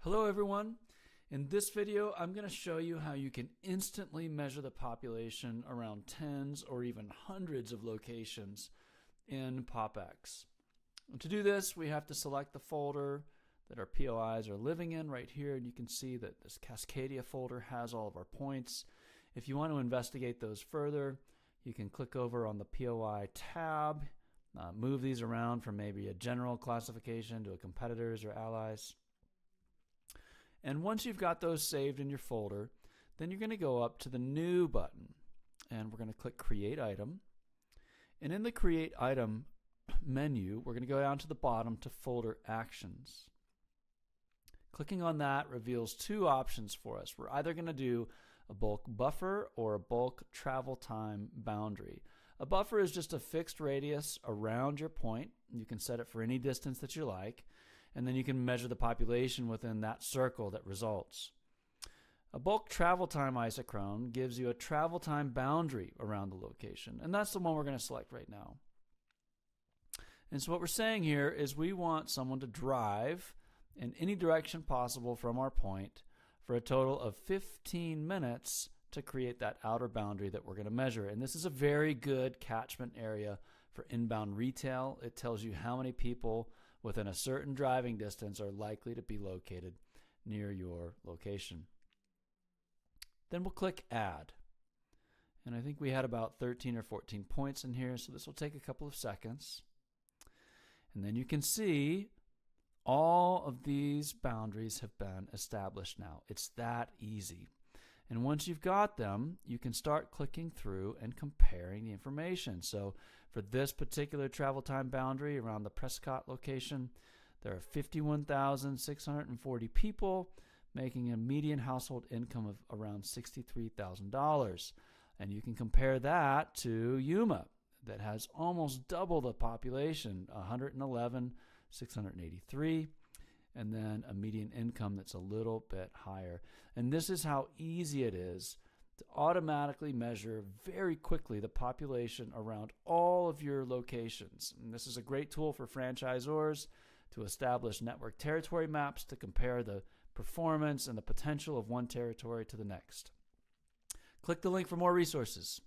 Hello everyone. In this video, I'm going to show you how you can instantly measure the population around tens or even hundreds of locations in PopEx. And to do this, we have to select the folder that our POIs are living in right here, and you can see that this Cascadia folder has all of our points. If you want to investigate those further, you can click over on the POI tab, move these around from maybe a general classification to a competitors or allies. And once you've got those saved in your folder, then you're going to go up to the New button, and we're going to click Create Item. And in the Create Item menu, we're going to go down to the bottom to Folder Actions. Clicking on that reveals two options for us. We're either going to do a bulk buffer or a bulk travel time boundary. A buffer is just a fixed radius around your point. You can set it for any distance that you like, and then you can measure the population within that circle that results. A bulk travel time isochrone gives you a travel time boundary around the location, and that's the one we're going to select right now. And so what we're saying here is we want someone to drive in any direction possible from our point for a total of 15 minutes to create that outer boundary that we're going to measure. And this is a very good catchment area for inbound retail. It tells you how many people within a certain driving distance are likely to be located near your location. Then we'll click Add. And I think we had about 13 or 14 points in here, so this will take a couple of seconds. And then you can see all of these boundaries have been established now. It's that easy. And once you've got them, you can start clicking through and comparing the information. So for this particular travel time boundary around the Prescott location, there are 51,640 people making a median household income of around $63,000. And you can compare that to Yuma that has almost double the population, 111,683. And then a median income that's a little bit higher. And this is how easy it is to automatically measure very quickly the population around all of your locations. And this is a great tool for franchisors to establish network territory maps to compare the performance and the potential of one territory to the next. Click the link for more resources.